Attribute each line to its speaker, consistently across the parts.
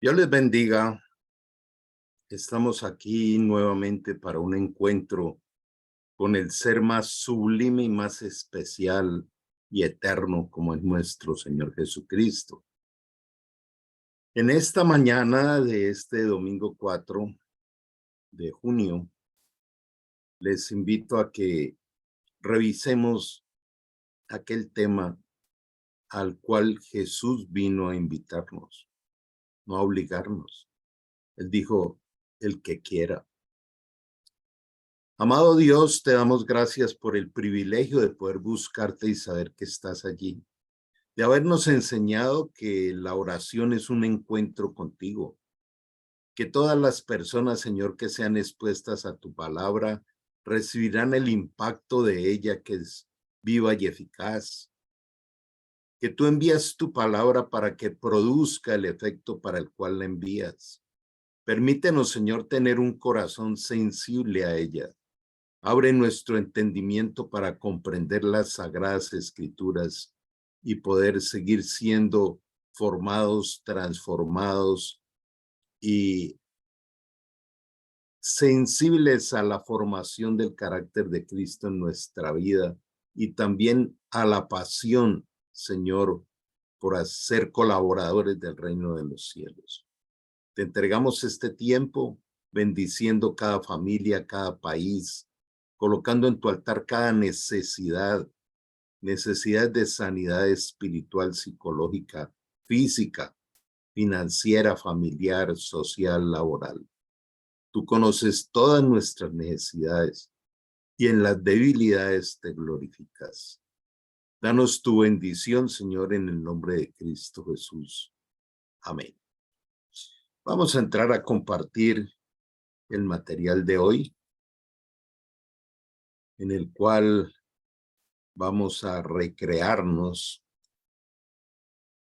Speaker 1: Dios les bendiga. Estamos aquí nuevamente para un encuentro con el ser más sublime y más especial y eterno como es nuestro Señor Jesucristo. En esta mañana de este domingo 4 de junio, les invito a que revisemos aquel tema al cual Jesús vino a invitarnos, no a obligarnos. Él dijo, el que quiera. Amado Dios, te damos gracias por el privilegio de poder buscarte y saber que estás allí, de habernos enseñado que la oración es un encuentro contigo, que todas las personas, Señor, que sean expuestas a tu palabra, recibirán el impacto de ella que es viva y eficaz, que tú envías tu palabra para que produzca el efecto para el cual la envías. Permítenos, Señor, tener un corazón sensible a ella. Abre nuestro entendimiento para comprender las sagradas escrituras y poder seguir siendo formados, transformados y sensibles a la formación del carácter de Cristo en nuestra vida y también a la pasión, Señor, por ser colaboradores del reino de los cielos. Te entregamos este tiempo, bendiciendo cada familia, cada país, colocando en tu altar cada necesidad de sanidad espiritual, psicológica, física, financiera, familiar, social, laboral. Tú conoces todas nuestras necesidades y en las debilidades te glorificas. Danos tu bendición, Señor, en el nombre de Cristo Jesús. Amén. Vamos a entrar a compartir el material de hoy, en el cual vamos a recrearnos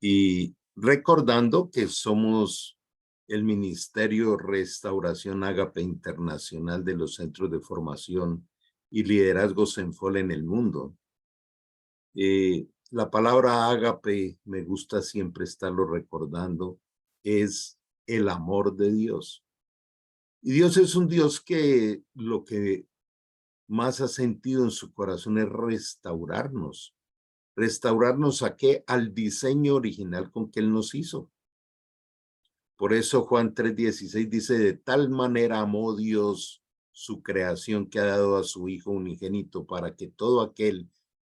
Speaker 1: y recordando que somos el Ministerio Restauración Ágape Internacional de los Centros de Formación y Liderazgo Senfol en el mundo. La palabra ágape, me gusta siempre estarlo recordando, es el amor de Dios. Y Dios es un Dios que lo que más ha sentido en su corazón es restaurarnos. ¿Restaurarnos a qué? Al diseño original con que Él nos hizo. Por eso Juan 3:16 dice, de tal manera amó Dios su creación que ha dado a su Hijo unigénito para que todo aquel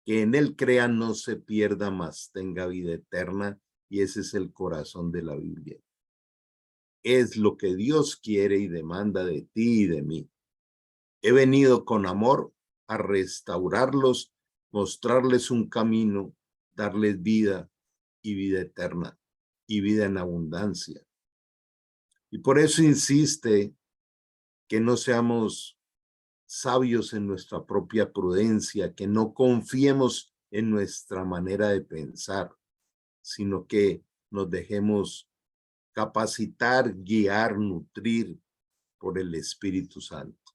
Speaker 1: que en Él crea no se pierda, mas tenga vida eterna. Y ese es el corazón de la Biblia. Es lo que Dios quiere y demanda de ti y de mí. He venido con amor a restaurarlos, mostrarles un camino, darles vida y vida eterna y vida en abundancia. Y por eso insiste que no seamos sabios en nuestra propia prudencia, que no confiemos en nuestra manera de pensar, sino que nos dejemos capacitar, guiar, nutrir por el Espíritu Santo.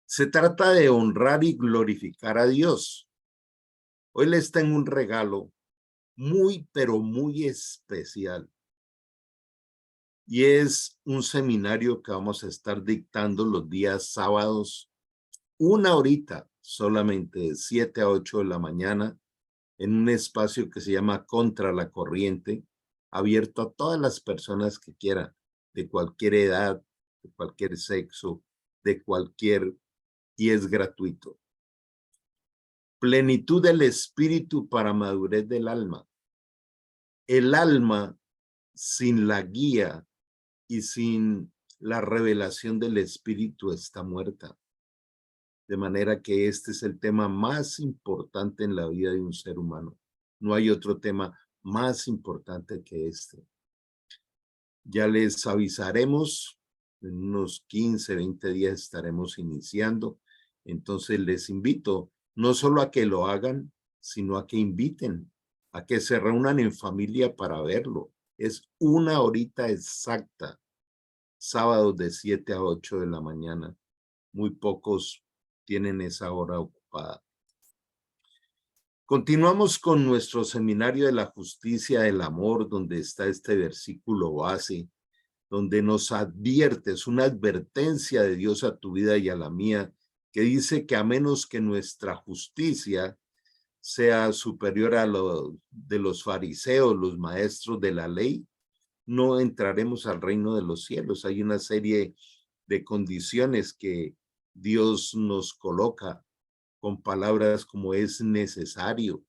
Speaker 1: Se trata de honrar y glorificar a Dios. Hoy les tengo un regalo muy, pero muy especial. Y es un seminario que vamos a estar dictando los días sábados, 1 horita solamente, de 7 a 8 de la mañana, en un espacio que se llama Contra la Corriente, abierto a todas las personas que quieran, de cualquier edad, de cualquier sexo, de cualquier, y es gratuito. Plenitud del espíritu para madurez del alma. El alma sin la guía y sin la revelación del espíritu está muerta. De manera que este es el tema más importante en la vida de un ser humano. No hay otro tema más importante que este. Ya les avisaremos, en unos 15, 20 días estaremos iniciando. Entonces les invito no solo a que lo hagan, sino a que inviten, a que se reúnan en familia para verlo. Es 1 horita exacta, sábados de 7 a 8 de la mañana. Muy pocos tienen esa hora ocupada. Continuamos con nuestro seminario de la justicia del amor, donde está este versículo base, donde nos advierte, es una advertencia de Dios a tu vida y a la mía, que dice que a menos que nuestra justicia sea superior a lo de los fariseos, los maestros de la ley, no entraremos al reino de los cielos. Hay una serie de condiciones que Dios nos coloca con palabras como es necesario,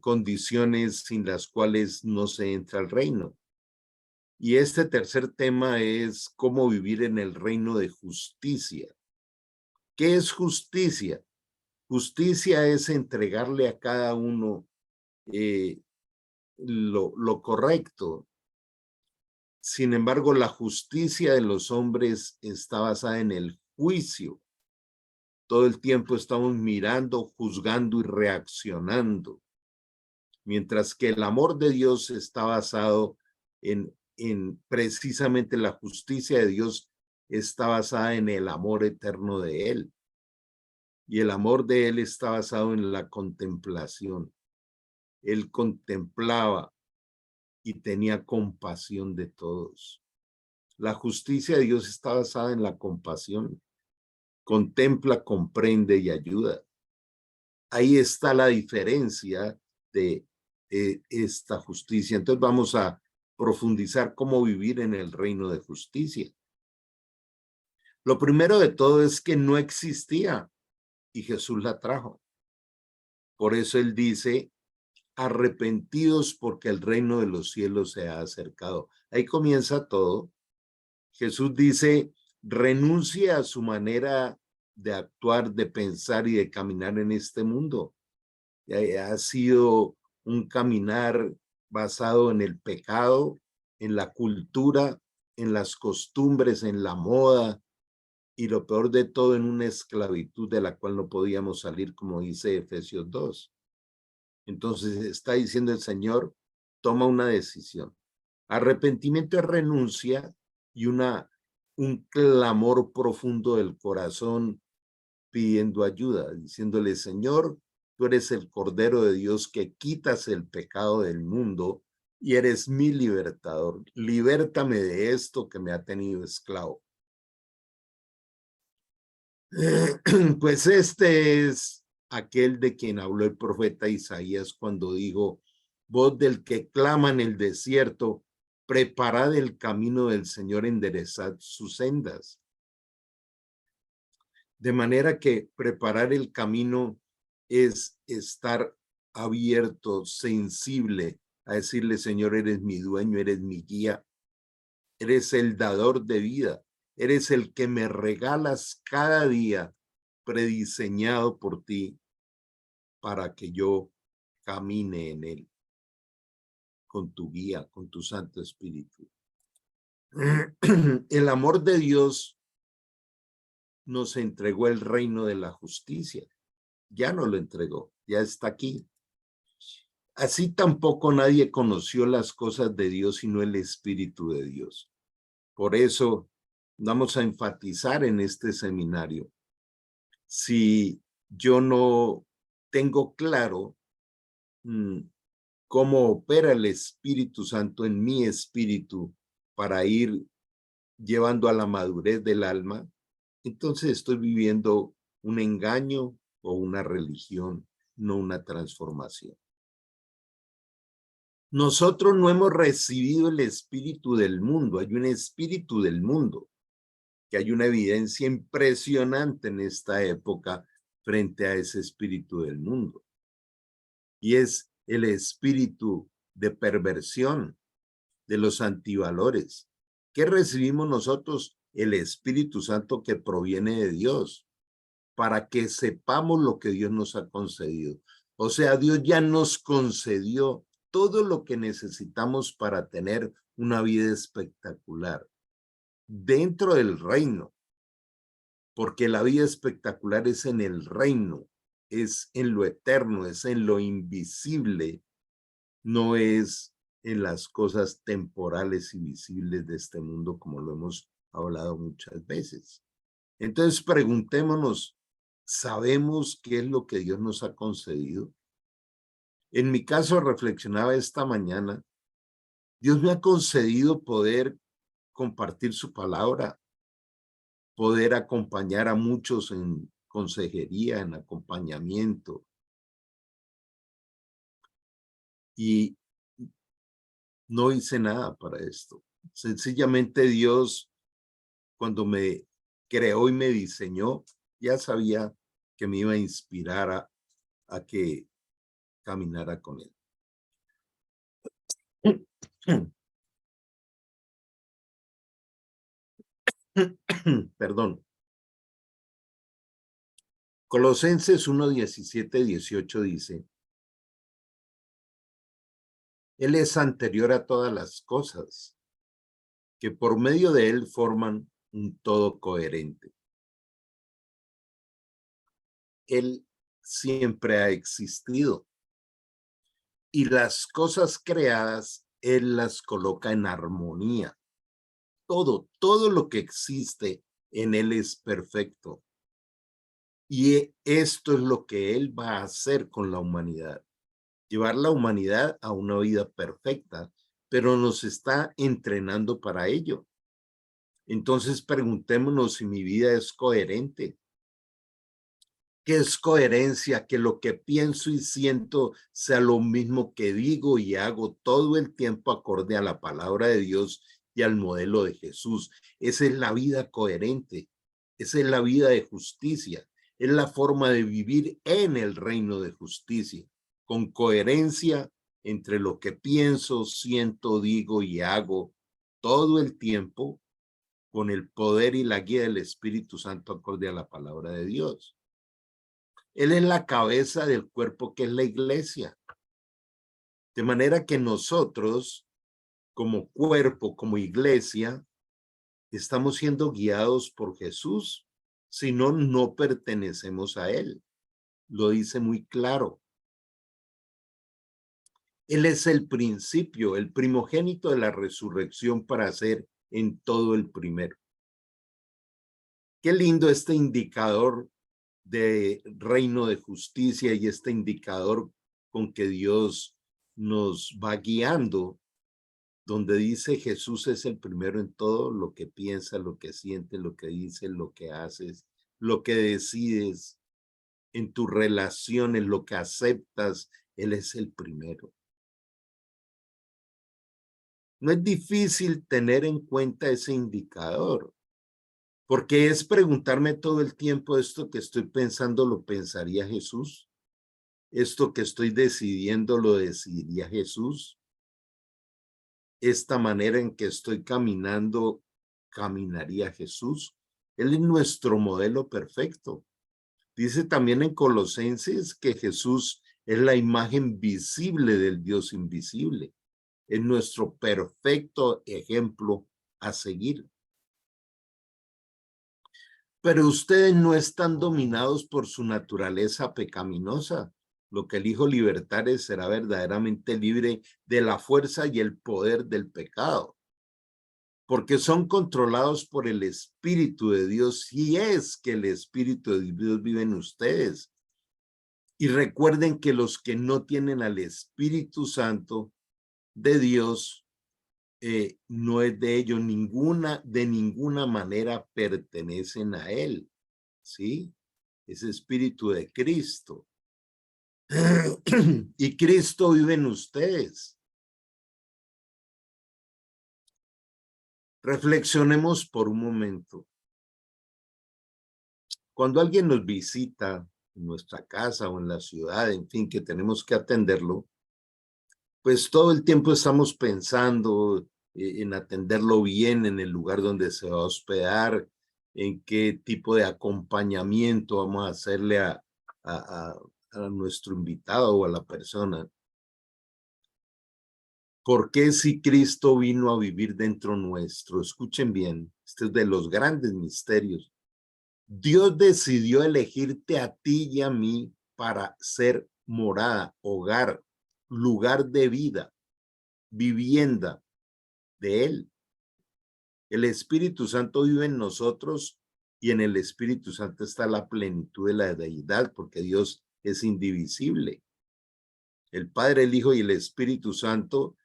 Speaker 1: condiciones sin las cuales no se entra al reino. Y este tercer tema es cómo vivir en el reino de justicia. ¿Qué es justicia? Justicia es entregarle a cada uno lo correcto. Sin embargo, la justicia de los hombres está basada en el juicio. Todo el tiempo estamos mirando, juzgando y reaccionando. Mientras que el amor de Dios está basado en precisamente la justicia de Dios está basada en el amor eterno de Él. Y el amor de Él está basado en la contemplación. Él contemplaba y tenía compasión de todos. La justicia de Dios está basada en la compasión. Contempla, comprende y ayuda. Ahí está la diferencia de esta justicia. Entonces vamos a profundizar cómo vivir en el reino de justicia. Lo primero de todo es que no existía y Jesús la trajo. Por eso él dice, arrepentidos porque el reino de los cielos se ha acercado. Ahí comienza todo. Jesús dice, renuncie a su manera de actuar, de pensar y de caminar en este mundo. Ha sido un caminar basado en el pecado, en la cultura, en las costumbres, en la moda y lo peor de todo en una esclavitud de la cual no podíamos salir, como dice Efesios 2. Entonces está diciendo el Señor, toma una decisión. Arrepentimiento es renuncia y un clamor profundo del corazón pidiendo ayuda, diciéndole, Señor, tú eres el Cordero de Dios que quitas el pecado del mundo y eres mi libertador. Libértame de esto que me ha tenido esclavo. Pues este es aquel de quien habló el profeta Isaías cuando dijo, voz del que clama en el desierto, preparad el camino del Señor, enderezad sus sendas. De manera que preparar el camino es estar abierto, sensible a decirle, Señor, eres mi dueño, eres mi guía, eres el dador de vida, eres el que me regalas cada día prediseñado por ti para que yo camine en él, con tu guía, con tu Santo Espíritu. El amor de Dios nos entregó el reino de la justicia. Ya nos lo entregó, ya está aquí. Así tampoco nadie conoció las cosas de Dios sino el Espíritu de Dios. Por eso vamos a enfatizar en este seminario. Si yo no tengo claro cómo opera el Espíritu Santo en mi espíritu para ir llevando a la madurez del alma, entonces estoy viviendo un engaño o una religión, no una transformación. Nosotros no hemos recibido el espíritu del mundo, hay un espíritu del mundo, que hay una evidencia impresionante en esta época frente a ese espíritu del mundo. Y es el espíritu de perversión, de los antivalores. ¿Qué recibimos nosotros? El Espíritu Santo que proviene de Dios, para que sepamos lo que Dios nos ha concedido. O sea, Dios ya nos concedió todo lo que necesitamos para tener una vida espectacular dentro del reino, porque la vida espectacular es en el reino, es en lo eterno, es en lo invisible, no es en las cosas temporales y visibles de este mundo, como lo hemos hablado muchas veces. Entonces preguntémonos, ¿sabemos qué es lo que Dios nos ha concedido? En mi caso, reflexionaba esta mañana, Dios me ha concedido poder compartir su palabra, poder acompañar a muchos en consejería, en acompañamiento. Y no hice nada para esto. Sencillamente Dios, cuando me creó y me diseñó, ya sabía que me iba a inspirar a que caminara con él. Perdón. Colosenses 1:17-18 dice, Él es anterior a todas las cosas, que por medio de Él forman un todo coherente. Él siempre ha existido y las cosas creadas, Él las coloca en armonía. Todo lo que existe en Él es perfecto. Y esto es lo que Él va a hacer con la humanidad. Llevar la humanidad a una vida perfecta, pero nos está entrenando para ello. Entonces preguntémonos si mi vida es coherente. ¿Qué es coherencia? Que lo que pienso y siento sea lo mismo que digo y hago todo el tiempo acorde a la palabra de Dios y al modelo de Jesús. Esa es la vida coherente. Esa es la vida de justicia. Es la forma de vivir en el reino de justicia, con coherencia entre lo que pienso, siento, digo y hago todo el tiempo con el poder y la guía del Espíritu Santo acorde a la palabra de Dios. Él es la cabeza del cuerpo que es la iglesia. De manera que nosotros, como cuerpo, como iglesia, estamos siendo guiados por Jesús. Si no, no pertenecemos a Él. Lo dice muy claro. Él es el principio, el primogénito de la resurrección para ser en todo el primero. Qué lindo este indicador de reino de justicia y este indicador con que Dios nos va guiando, donde dice Jesús es el primero en todo, lo que piensa, lo que siente, lo que dice, lo que haces, lo que decides en tus relaciones, lo que aceptas, Él es el primero. No es difícil tener en cuenta ese indicador, porque es preguntarme todo el tiempo, esto que estoy pensando, ¿lo pensaría Jesús? ¿Esto que estoy decidiendo, lo decidiría Jesús? ¿Esta manera en que estoy caminando, caminaría Jesús? Él es nuestro modelo perfecto. Dice también en Colosenses que Jesús es la imagen visible del Dios invisible. Es nuestro perfecto ejemplo a seguir. Pero ustedes no están dominados por su naturaleza pecaminosa. Lo que el Hijo libertares será verdaderamente libre de la fuerza y el poder del pecado, porque son controlados por el Espíritu de Dios, y es que el Espíritu de Dios vive en ustedes. Y recuerden que los que no tienen al Espíritu Santo de Dios, no es de ellos, de ninguna manera pertenecen a Él, ¿sí? Es Espíritu de Cristo. Y Cristo vive en ustedes. Reflexionemos por un momento. Cuando alguien nos visita en nuestra casa o en la ciudad, en fin, que tenemos que atenderlo, pues todo el tiempo estamos pensando en atenderlo bien en el lugar donde se va a hospedar, en qué tipo de acompañamiento vamos a hacerle a nuestro invitado o a la persona. ¿Por qué si Cristo vino a vivir dentro nuestro? Escuchen bien, este es de los grandes misterios. Dios decidió elegirte a ti y a mí para ser morada, hogar, lugar de vida, vivienda de Él. El Espíritu Santo vive en nosotros y en el Espíritu Santo está la plenitud de la deidad, porque Dios es indivisible. El Padre, el Hijo y el Espíritu Santo,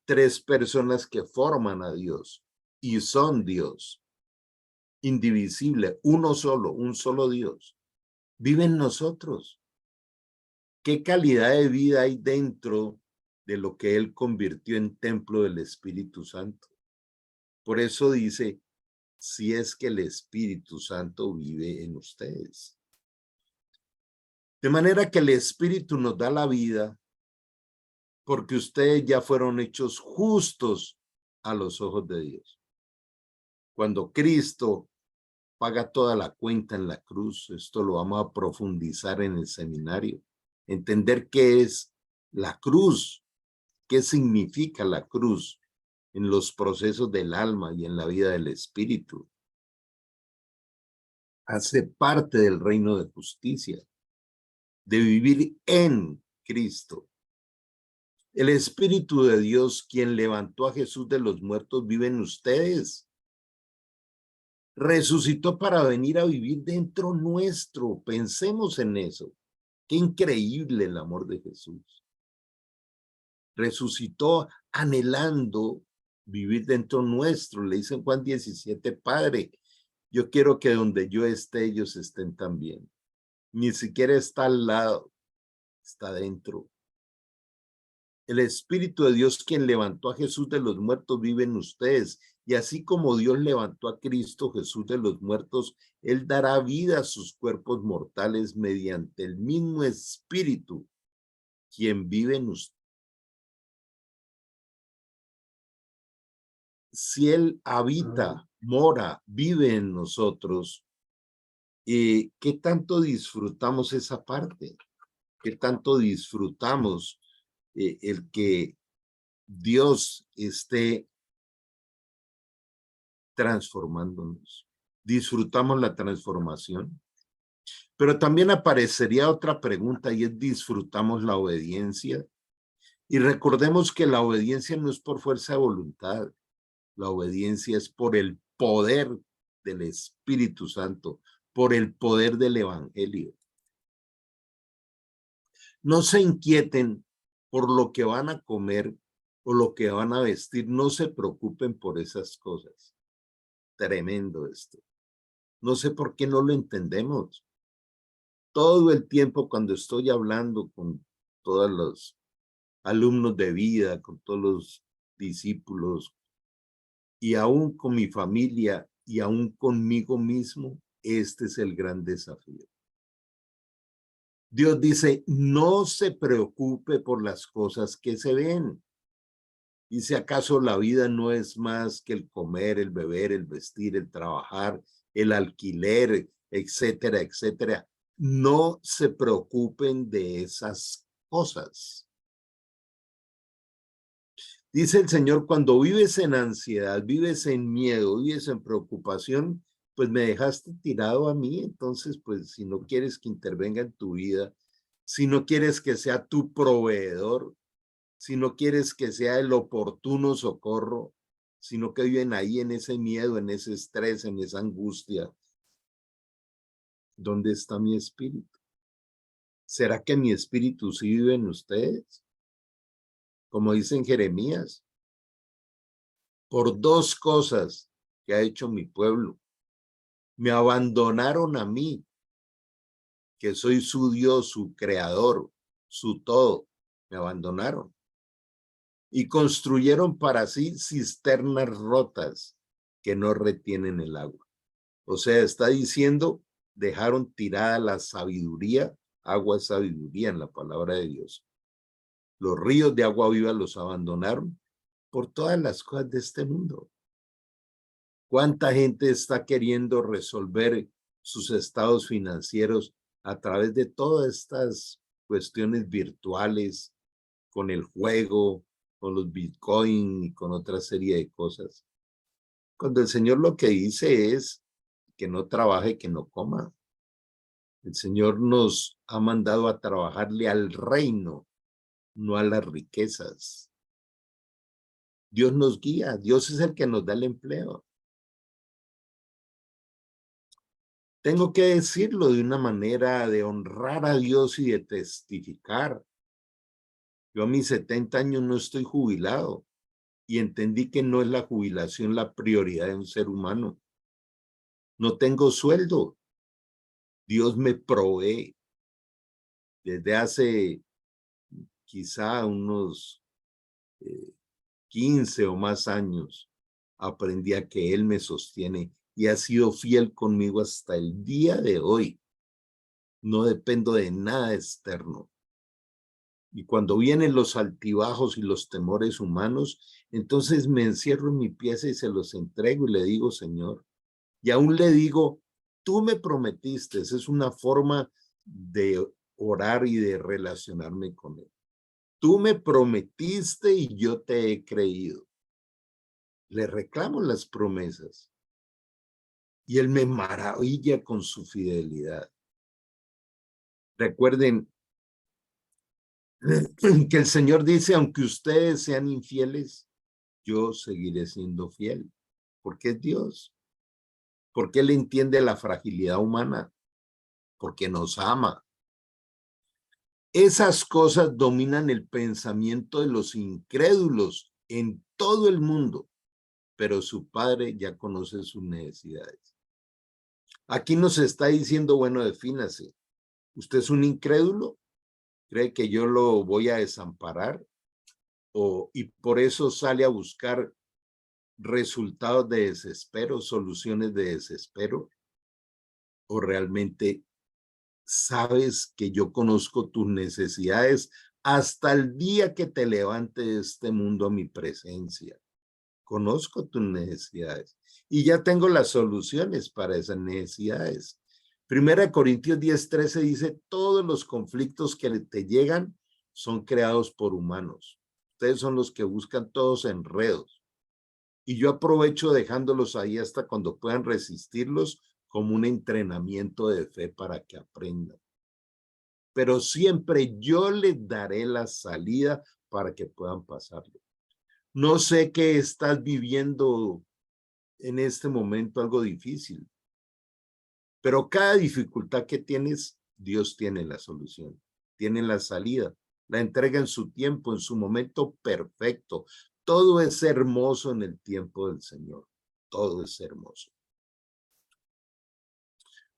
Speaker 1: tres personas que forman a Dios y son Dios, indivisible, uno solo, un solo Dios. Vive en nosotros. ¿Qué calidad de vida hay dentro de lo que Él convirtió en templo del Espíritu Santo? Por eso dice, si es que el Espíritu Santo vive en ustedes. De manera que el Espíritu nos da la vida porque ustedes ya fueron hechos justos a los ojos de Dios. Cuando Cristo paga toda la cuenta en la cruz, esto lo vamos a profundizar en el seminario, entender qué es la cruz, qué significa la cruz en los procesos del alma y en la vida del espíritu. Hace parte del reino de justicia, de vivir en Cristo. El Espíritu de Dios, quien levantó a Jesús de los muertos, vive en ustedes. Resucitó para venir a vivir dentro nuestro. Pensemos en eso. Qué increíble el amor de Jesús. Resucitó anhelando vivir dentro nuestro. Le dice en Juan 17, Padre, yo quiero que donde yo esté, ellos estén también. Ni siquiera está al lado, está dentro. El Espíritu de Dios, quien levantó a Jesús de los muertos, vive en ustedes. Y así como Dios levantó a Cristo Jesús de los muertos, Él dará vida a sus cuerpos mortales mediante el mismo Espíritu, quien vive en ustedes. Si Él habita, mora, vive en nosotros, ¿qué tanto disfrutamos esa parte? ¿Qué tanto disfrutamos el que Dios esté transformándonos? ¿Disfrutamos la transformación? Pero también aparecería otra pregunta y es, ¿disfrutamos la obediencia? Y recordemos que la obediencia no es por fuerza de voluntad, la obediencia es por el poder del Espíritu Santo, por el poder del Evangelio. No se inquieten por lo que van a comer o lo que van a vestir, no se preocupen por esas cosas. Tremendo esto. No sé por qué no lo entendemos. Todo el tiempo cuando estoy hablando con todos los alumnos de vida, con todos los discípulos y aún con mi familia y aún conmigo mismo, este es el gran desafío. Dios dice, no se preocupe por las cosas que se ven. Dice, ¿acaso la vida no es más que el comer, el beber, el vestir, el trabajar, el alquiler, etcétera, etcétera? No se preocupen de esas cosas. Dice el Señor, cuando vives en ansiedad, vives en miedo, vives en preocupación, pues me dejaste tirado a mí. Entonces, pues si no quieres que intervenga en tu vida, si no quieres que sea tu proveedor, si no quieres que sea el oportuno socorro, sino que viven ahí en ese miedo, en ese estrés, en esa angustia, ¿dónde está mi espíritu? ¿Será que mi espíritu sí vive en ustedes? Como dice en Jeremías, por dos cosas que ha hecho mi pueblo. Me abandonaron a mí, que soy su Dios, su creador, su todo. Me abandonaron. Y construyeron para sí cisternas rotas que no retienen el agua. O sea, está diciendo, dejaron tirada la sabiduría, agua es sabiduría en la palabra de Dios. Los ríos de agua viva los abandonaron por todas las cosas de este mundo. ¿Cuánta gente está queriendo resolver sus estados financieros a través de todas estas cuestiones virtuales, con el juego, con los Bitcoin y con otra serie de cosas? Cuando el Señor lo que dice es que no trabaje, que no coma. El Señor nos ha mandado a trabajarle al reino, no a las riquezas. Dios nos guía, Dios es el que nos da el empleo. tengo que decirlo de una manera de honrar a Dios y de testificar. Yo a mis 70 años no estoy jubilado y entendí que no es la jubilación la prioridad de un ser humano. No tengo sueldo. Dios me provee. Desde hace quizá unos 15 o más años, aprendí a que Él me sostiene y ha sido fiel conmigo hasta el día de hoy. No dependo de nada externo. Y cuando vienen los altibajos y los temores humanos, entonces me encierro en mi pieza y se los entrego y le digo, Señor, y aún le digo, tú me prometiste, esa es una forma de orar y de relacionarme con Él. Tú me prometiste y yo te he creído. Le reclamo las promesas y Él me maravilla con su fidelidad. Recuerden que el Señor dice, aunque ustedes sean infieles, yo seguiré siendo fiel, porque es Dios, porque Él entiende la fragilidad humana, porque nos ama. Esas cosas dominan el pensamiento de los incrédulos en todo el mundo, pero su Padre ya conoce sus necesidades. Aquí nos está diciendo, bueno, defínase. ¿Usted es un incrédulo? ¿Cree que yo lo voy a desamparar? Y por eso sale a buscar resultados de desespero, soluciones de desespero? ¿O realmente sabes que yo conozco tus necesidades hasta el día que te levante de este mundo a mi presencia? Conozco tus necesidades y ya tengo las soluciones para esas necesidades. Primera Corintios 10:13 dice, todos los conflictos que te llegan son creados por humanos. Ustedes son los que buscan todos enredos. Y yo aprovecho dejándolos ahí hasta cuando puedan resistirlos como un entrenamiento de fe para que aprendan. Pero siempre yo les daré la salida para que puedan pasarlo. No sé qué estás viviendo en este momento, algo difícil, pero cada dificultad que tienes, Dios tiene la solución, tiene la salida, la entrega en su tiempo, en su momento perfecto. Todo es hermoso en el tiempo del Señor, todo es hermoso.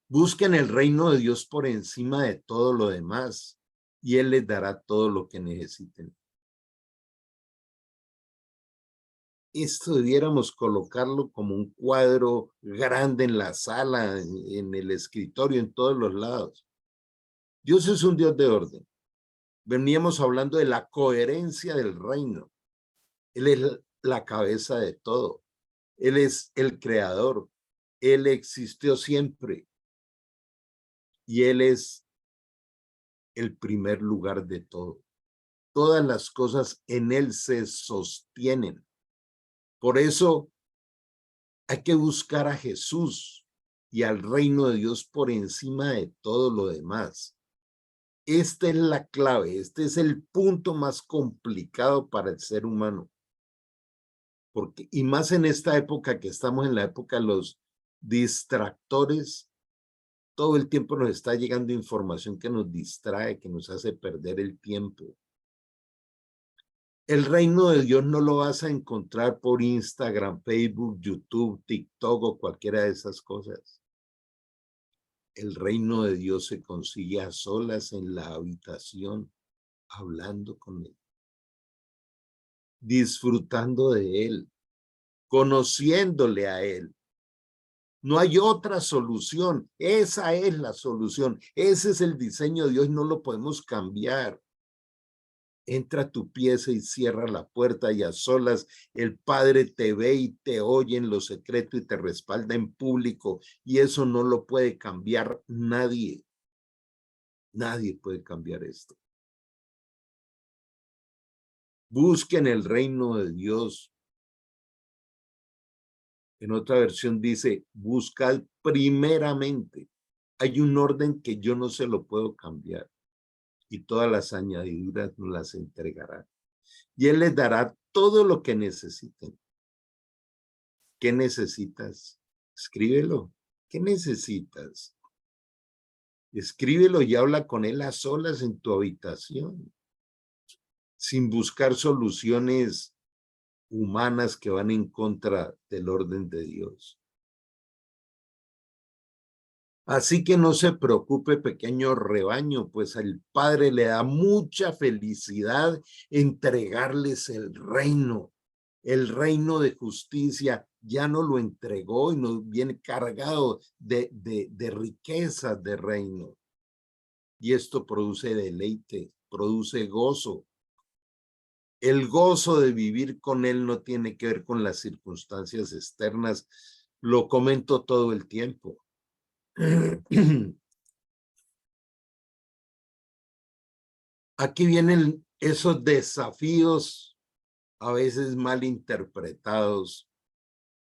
Speaker 1: Busquen el reino de Dios por encima de todo lo demás y Él les dará todo lo que necesiten. Esto debiéramos colocarlo como un cuadro grande en la sala, en el escritorio, en todos los lados. Dios es un Dios de orden. Veníamos hablando de la coherencia del reino. Él es la cabeza de todo. Él es el creador. Él existió siempre. Y Él es el primer lugar de todo. Todas las cosas en Él se sostienen. Por eso hay que buscar a Jesús y al reino de Dios por encima de todo lo demás. Esta es la clave, este es el punto más complicado para el ser humano. Porque, y más en esta época que estamos en la época de los distractores, todo el tiempo nos está llegando información que nos distrae, que nos hace perder el tiempo. El reino de Dios no lo vas a encontrar por Instagram, Facebook, YouTube, TikTok o cualquiera de esas cosas. El reino de Dios se consigue a solas en la habitación, hablando con Él, disfrutando de Él, conociéndole a Él. No hay otra solución. Esa es la solución. Ese es el diseño de Dios. No lo podemos cambiar. Entra a tu pieza y cierra la puerta y a solas el Padre te ve y te oye en lo secreto y te respalda en público. Y eso no lo puede cambiar nadie. Nadie puede cambiar esto. Busquen el reino de Dios. En otra versión dice, buscad primeramente. Hay un orden que yo no se lo puedo cambiar y todas las añadiduras nos las entregará. Y Él les dará todo lo que necesiten. ¿Qué necesitas? Escríbelo. ¿Qué necesitas? Escríbelo y habla con él a solas en tu habitación, sin buscar soluciones humanas que van en contra del orden de Dios. Así que no se preocupe, pequeño rebaño, pues al Padre le da mucha felicidad entregarles el reino de justicia. Ya no lo entregó y nos viene cargado de riquezas de reino. Y esto produce deleite, produce gozo. El gozo de vivir con Él no tiene que ver con las circunstancias externas. Lo comento todo el tiempo. Aquí vienen esos desafíos a veces mal interpretados,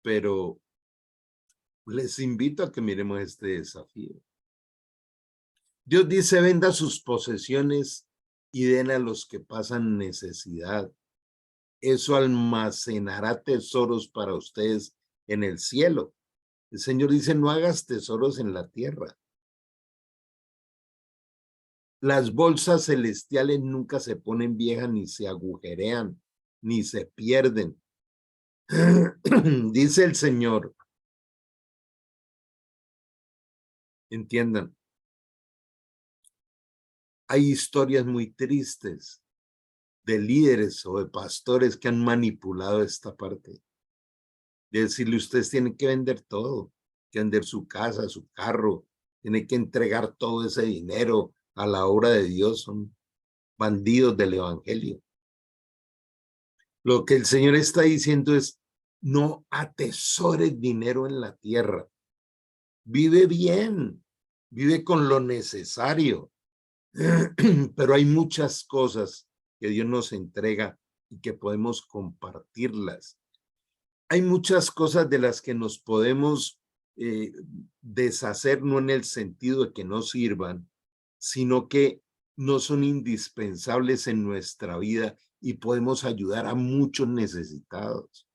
Speaker 1: pero les invito a que miremos este desafío. Dios dice, venda sus posesiones y den a los que pasan necesidad. Eso almacenará tesoros para ustedes en el cielo. El Señor dice, no hagas tesoros en la tierra. Las bolsas celestiales nunca se ponen viejas, ni se agujerean, ni se pierden. Dice el Señor, entiendan, hay historias muy tristes de líderes o de pastores que han manipulado esta parte. De decirle, ustedes tienen que vender todo, que vender su casa, su carro, tienen que entregar todo ese dinero a la obra de Dios, son bandidos del evangelio. Lo que el Señor está diciendo es, no atesores dinero en la tierra, vive bien, vive con lo necesario, pero hay muchas cosas que Dios nos entrega y que podemos compartirlas. Hay muchas cosas de las que nos podemos deshacer, no en el sentido de que no sirvan, sino que no son indispensables en nuestra vida y podemos ayudar a muchos necesitados.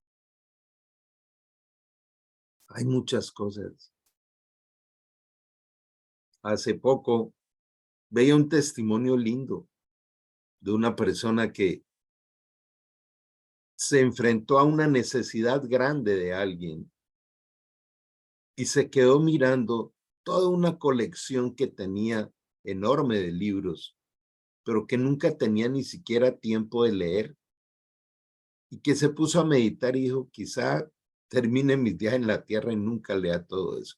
Speaker 1: Hay muchas cosas. Hace poco veía un testimonio lindo de una persona que se enfrentó a una necesidad grande de alguien y se quedó mirando toda una colección que tenía enorme de libros, pero que nunca tenía ni siquiera tiempo de leer, y que se puso a meditar y dijo, quizá termine mis días en la tierra y nunca lea todo eso.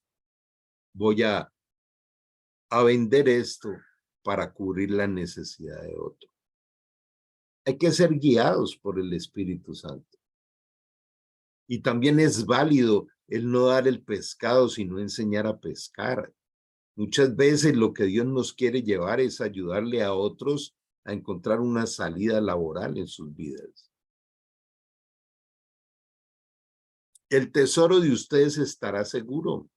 Speaker 1: Voy a vender esto para cubrir la necesidad de otro. Hay que ser guiados por el Espíritu Santo. Y también es válido el no dar el pescado, sino enseñar a pescar. Muchas veces lo que Dios nos quiere llevar es ayudarle a otros a encontrar una salida laboral en sus vidas. El tesoro de ustedes estará seguro.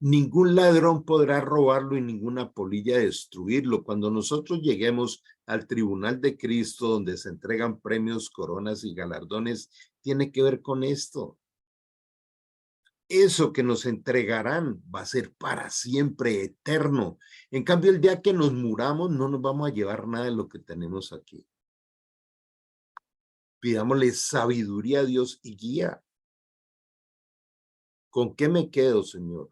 Speaker 1: Ningún ladrón podrá robarlo y ninguna polilla destruirlo. Cuando nosotros lleguemos al tribunal de Cristo, donde se entregan premios, coronas y galardones, tiene que ver con esto. Eso que nos entregarán va a ser para siempre, eterno. En cambio, el día que nos muramos, no nos vamos a llevar nada de lo que tenemos aquí. Pidámosle sabiduría a Dios y guía. ¿Con qué me quedo, Señor?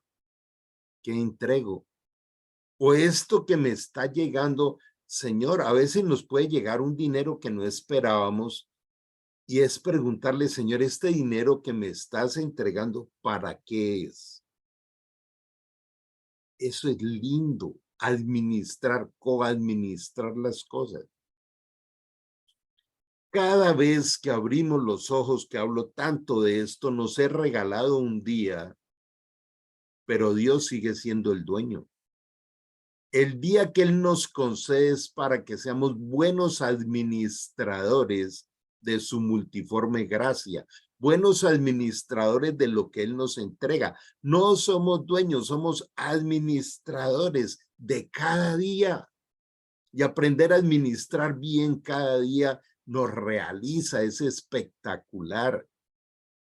Speaker 1: ¿Qué entrego? O esto que me está llegando, Señor, a veces nos puede llegar un dinero que no esperábamos y es preguntarle, Señor, este dinero que me estás entregando, ¿para qué es? Eso es lindo, administrar, coadministrar las cosas. Cada vez que abrimos los ojos, que hablo tanto de esto, nos he regalado un día, pero Dios sigue siendo el dueño. El día que Él nos concede es para que seamos buenos administradores de su multiforme gracia, buenos administradores de lo que Él nos entrega. No somos dueños, somos administradores de cada día. Y aprender a administrar bien cada día nos realiza, es espectacular,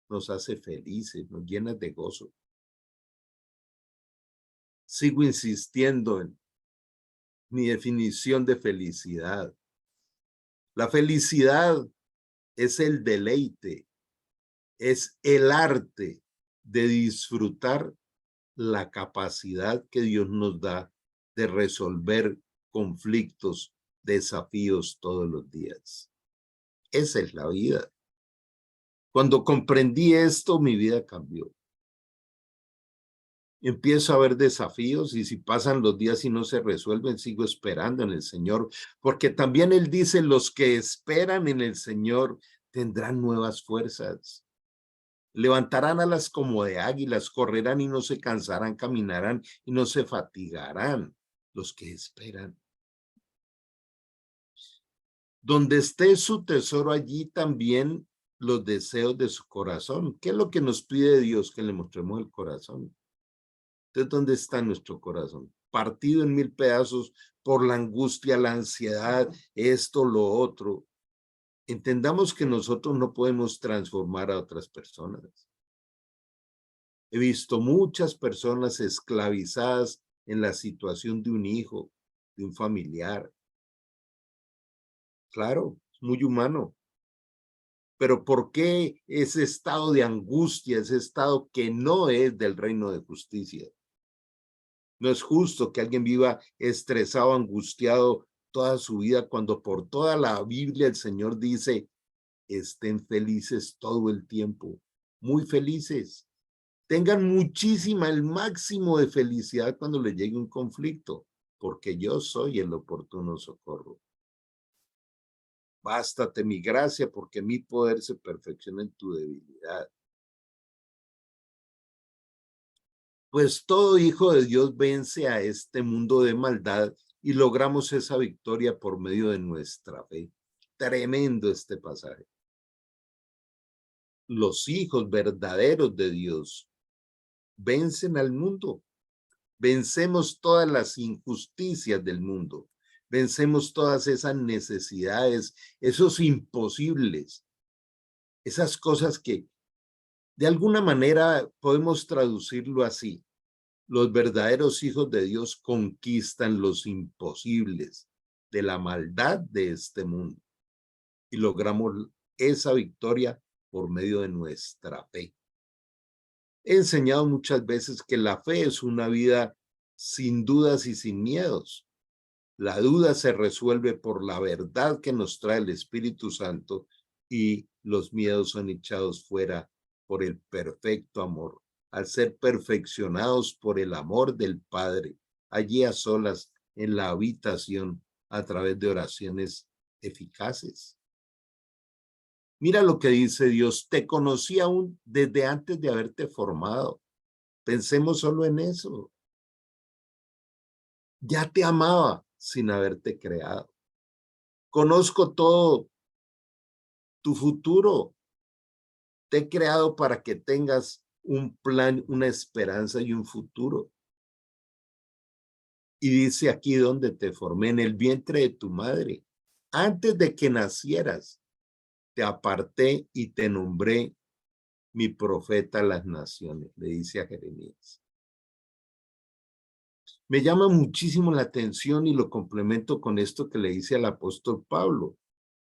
Speaker 1: nos hace felices, nos llena de gozo. sigo insistiendo en mi definición de felicidad. La felicidad es el deleite, es el arte de disfrutar la capacidad que Dios nos da de resolver conflictos, desafíos todos los días. Esa es la vida. Cuando comprendí esto, mi vida cambió. Empiezo a ver desafíos y si pasan los días y no se resuelven, sigo esperando en el Señor, porque también Él dice, los que esperan en el Señor tendrán nuevas fuerzas. Levantarán alas como de águilas, correrán y no se cansarán, caminarán y no se fatigarán los que esperan. Donde esté su tesoro, allí también los deseos de su corazón. ¿Qué es lo que nos pide Dios? Que le mostremos el corazón. Entonces, ¿dónde está nuestro corazón? Partido en 1000 pedazos por la angustia, la ansiedad, esto, lo otro. Entendamos que nosotros no podemos transformar a otras personas. He visto muchas personas esclavizadas en la situación de un hijo, de un familiar. Claro, es muy humano. Pero ¿por qué ese estado de angustia, ese estado que no es del reino de justicia? No es justo que alguien viva estresado, angustiado toda su vida, cuando por toda la Biblia el Señor dice, estén felices todo el tiempo, muy felices. Tengan muchísima, el máximo de felicidad cuando les llegue un conflicto, porque yo soy el oportuno socorro. Bástate mi gracia, porque mi poder se perfecciona en tu debilidad. Pues todo hijo de Dios vence a este mundo de maldad y logramos esa victoria por medio de nuestra fe. Tremendo este pasaje. Los hijos verdaderos de Dios vencen al mundo. Vencemos todas las injusticias del mundo. Vencemos todas esas necesidades, esos imposibles, esas cosas que de alguna manera podemos traducirlo así. Los verdaderos hijos de Dios conquistan los imposibles de la maldad de este mundo y logramos esa victoria por medio de nuestra fe. He enseñado muchas veces que la fe es una vida sin dudas y sin miedos. La duda se resuelve por la verdad que nos trae el Espíritu Santo y los miedos son echados fuera por el perfecto amor, al ser perfeccionados por el amor del Padre, allí a solas en la habitación a través de oraciones eficaces. Mira lo que dice Dios, te conocí aún desde antes de haberte formado. Pensemos solo en eso. Ya te amaba sin haberte creado. Conozco todo tu futuro. Te he creado para que tengas un plan, una esperanza y un futuro. Y dice aquí donde te formé, en el vientre de tu madre. Antes de que nacieras, te aparté y te nombré mi profeta a las naciones, le dice a Jeremías. Me llama muchísimo la atención y lo complemento con esto que le dice al apóstol Pablo.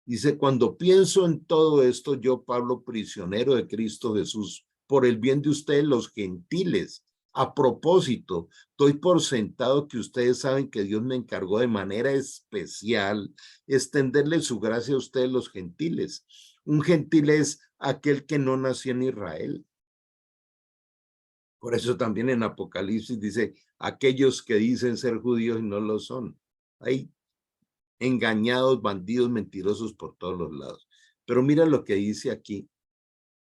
Speaker 1: Dice, cuando pienso en todo esto, yo, Pablo, prisionero de Cristo Jesús, por el bien de ustedes, los gentiles. A propósito, doy por sentado que ustedes saben que Dios me encargó de manera especial extenderle su gracia a ustedes, los gentiles. Un gentil es aquel que no nació en Israel. Por eso también en Apocalipsis dice, aquellos que dicen ser judíos y no lo son. Hay engañados, bandidos, mentirosos por todos los lados. Pero mira lo que dice aquí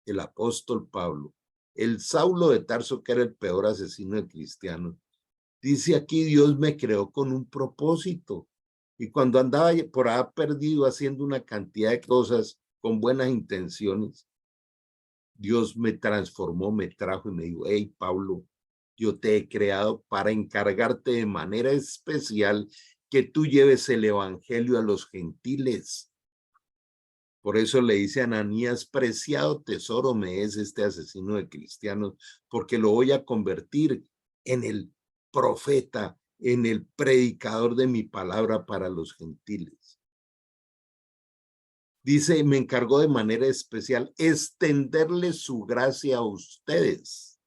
Speaker 1: el apóstol Pablo. El Saulo de Tarso, que era el peor asesino de cristianos, dice aquí, Dios me creó con un propósito. Y cuando andaba por ahí perdido haciendo una cantidad de cosas con buenas intenciones, Dios me transformó, me trajo y me dijo, hey, Pablo, yo te he creado para encargarte de manera especial que tú lleves el evangelio a los gentiles. Por eso le dice a Ananías, preciado tesoro me es este asesino de cristianos, porque lo voy a convertir en el profeta, en el predicador de mi palabra para los gentiles. Dice, me encargó de manera especial extenderle su gracia a ustedes.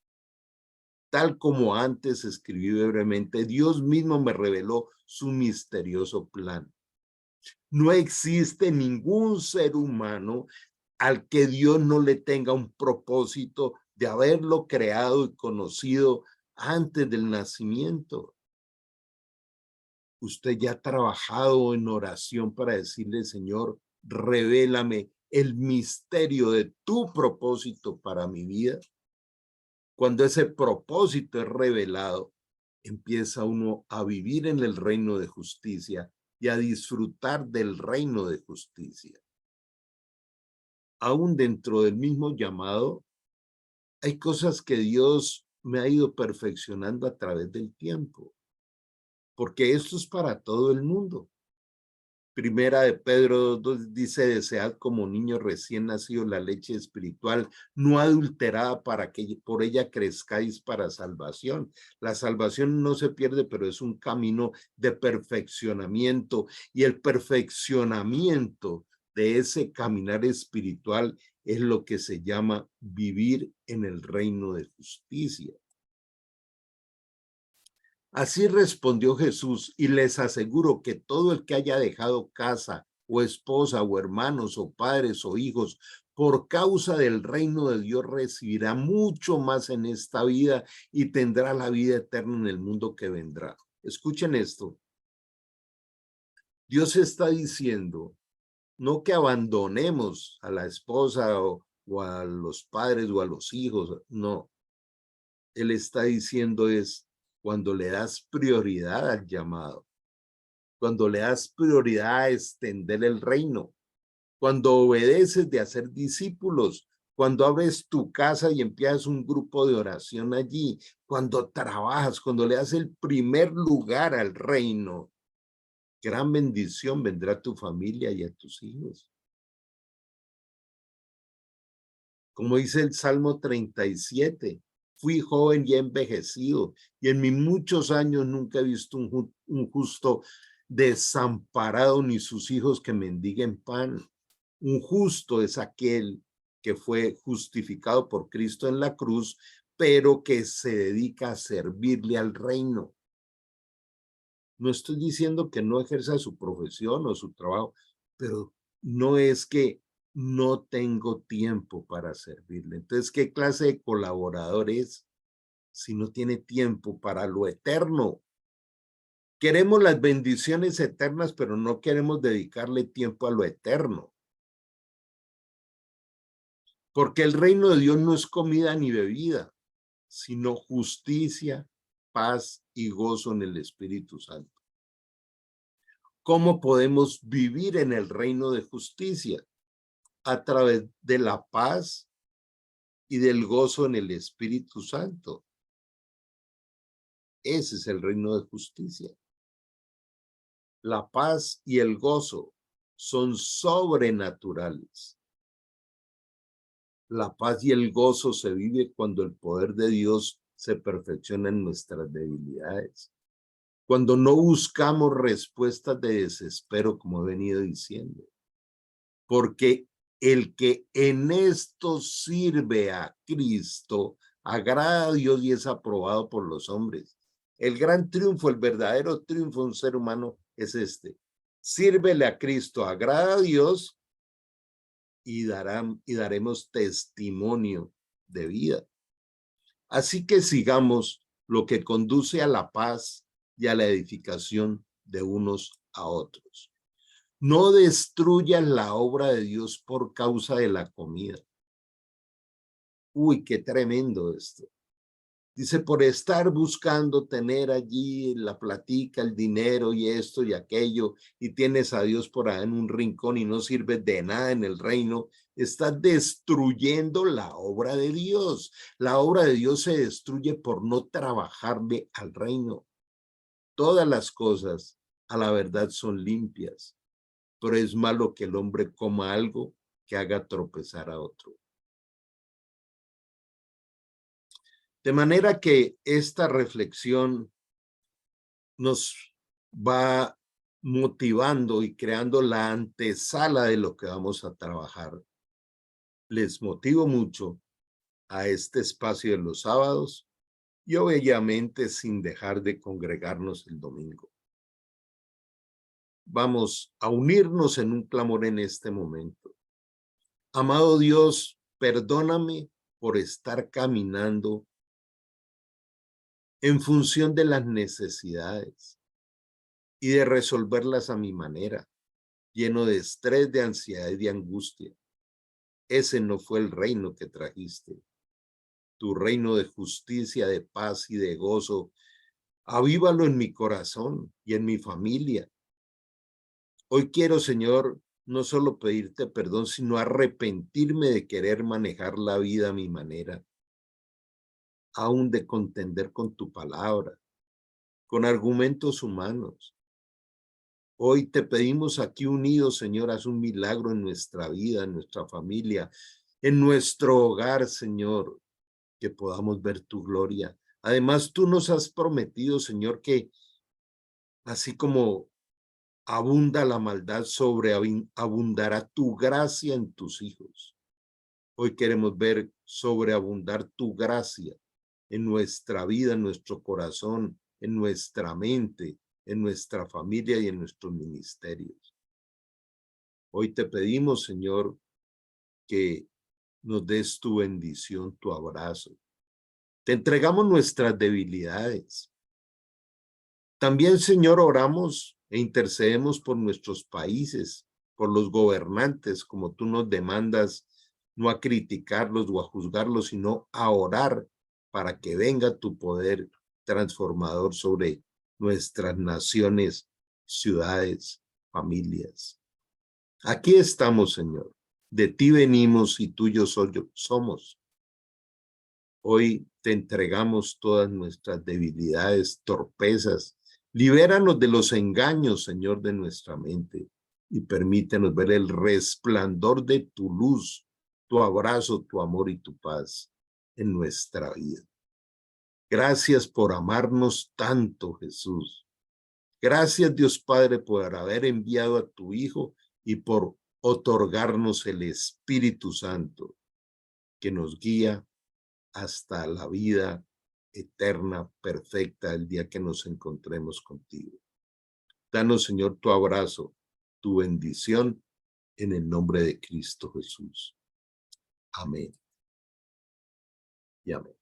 Speaker 1: Tal como antes escribí brevemente, Dios mismo me reveló su misterioso plan. No existe ningún ser humano al que Dios no le tenga un propósito de haberlo creado y conocido antes del nacimiento. Usted ya ha trabajado en oración para decirle, Señor, revélame el misterio de tu propósito para mi vida. Cuando ese propósito es revelado, empieza uno a vivir en el reino de justicia y a disfrutar del reino de justicia. Aún dentro del mismo llamado, hay cosas que Dios me ha ido perfeccionando a través del tiempo, porque esto es para todo el mundo. Primera de Pedro 2 dice, desead como niños recién nacidos la leche espiritual, no adulterada, para que por ella crezcáis para salvación. La salvación no se pierde, pero es un camino de perfeccionamiento, y el perfeccionamiento de ese caminar espiritual es lo que se llama vivir en el reino de justicia. Así respondió Jesús, y les aseguro que todo el que haya dejado casa o esposa o hermanos o padres o hijos por causa del reino de Dios recibirá mucho más en esta vida y tendrá la vida eterna en el mundo que vendrá. Escuchen esto. Dios está diciendo, no que abandonemos a la esposa o a los padres o a los hijos, no. Él está diciendo es cuando le das prioridad al llamado, cuando le das prioridad a extender el reino, cuando obedeces de hacer discípulos, cuando abres tu casa y empiezas un grupo de oración allí, cuando trabajas, cuando le das el primer lugar al reino, gran bendición vendrá a tu familia y a tus hijos. Como dice el Salmo 37, fui joven y envejecido, y en mis muchos años nunca he visto un justo desamparado, ni sus hijos que mendiguen pan. Un justo es aquel que fue justificado por Cristo en la cruz, pero que se dedica a servirle al reino. No estoy diciendo que no ejerza su profesión o su trabajo, pero no es que no tengo tiempo para servirle. Entonces, ¿qué clase de colaborador es si no tiene tiempo para lo eterno? Queremos las bendiciones eternas, pero no queremos dedicarle tiempo a lo eterno. Porque el reino de Dios no es comida ni bebida, sino justicia, paz y gozo en el Espíritu Santo. ¿Cómo podemos vivir en el reino de justicia? A través de la paz y del gozo en el Espíritu Santo. Ese es el reino de justicia. La paz y el gozo son sobrenaturales. La paz y el gozo se vive cuando el poder de Dios se perfecciona en nuestras debilidades. Cuando no buscamos respuestas de desespero, como he venido diciendo. Porque el que en esto sirve a Cristo agrada a Dios y es aprobado por los hombres. El gran triunfo, el verdadero triunfo de un ser humano es este. Sírvele a Cristo, agrada a Dios y daremos testimonio de vida. Así que sigamos lo que conduce a la paz y a la edificación de unos a otros. No destruyan la obra de Dios por causa de la comida. Uy, qué tremendo esto. Dice, por estar buscando tener allí la platica, el dinero y esto y aquello, y tienes a Dios por ahí en un rincón y no sirves de nada en el reino, estás destruyendo la obra de Dios. La obra de Dios se destruye por no trabajarle al reino. Todas las cosas, a la verdad, son limpias, pero es malo que el hombre coma algo que haga tropezar a otro. De manera que esta reflexión nos va motivando y creando la antesala de lo que vamos a trabajar. Les motivo mucho a este espacio de los sábados y obviamente sin dejar de congregarnos el domingo. Vamos a unirnos en un clamor en este momento. Amado Dios, perdóname por estar caminando en función de las necesidades y de resolverlas a mi manera, lleno de estrés, de ansiedad y de angustia. Ese no fue el reino que trajiste. Tu reino de justicia, de paz y de gozo, avívalo en mi corazón y en mi familia. Hoy quiero, Señor, no solo pedirte perdón, sino arrepentirme de querer manejar la vida a mi manera, aún de contender con tu palabra, con argumentos humanos. Hoy te pedimos aquí unidos, Señor, haz un milagro en nuestra vida, en nuestra familia, en nuestro hogar, Señor, que podamos ver tu gloria. Además, tú nos has prometido, Señor, que así como abunda la maldad, abundará tu gracia en tus hijos. Hoy queremos ver sobreabundar tu gracia en nuestra vida, en nuestro corazón, en nuestra mente, en nuestra familia y en nuestros ministerios. Hoy te pedimos, Señor, que nos des tu bendición, tu abrazo. Te entregamos nuestras debilidades. También, Señor, oramos e intercedemos por nuestros países, por los gobernantes, como tú nos demandas, no a criticarlos o a juzgarlos, sino a orar para que venga tu poder transformador sobre nuestras naciones, ciudades, familias. Aquí estamos, Señor. De ti venimos y tuyos somos. Hoy te entregamos todas nuestras debilidades, torpezas. Libéranos de los engaños, Señor, de nuestra mente y permítenos ver el resplandor de tu luz, tu abrazo, tu amor y tu paz en nuestra vida. Gracias por amarnos tanto, Jesús. Gracias, Dios Padre, por haber enviado a tu Hijo y por otorgarnos el Espíritu Santo que nos guía hasta la vida eterna, perfecta, el día que nos encontremos contigo. Danos, Señor, tu abrazo, tu bendición, en el nombre de Cristo Jesús. Amén. Y amén.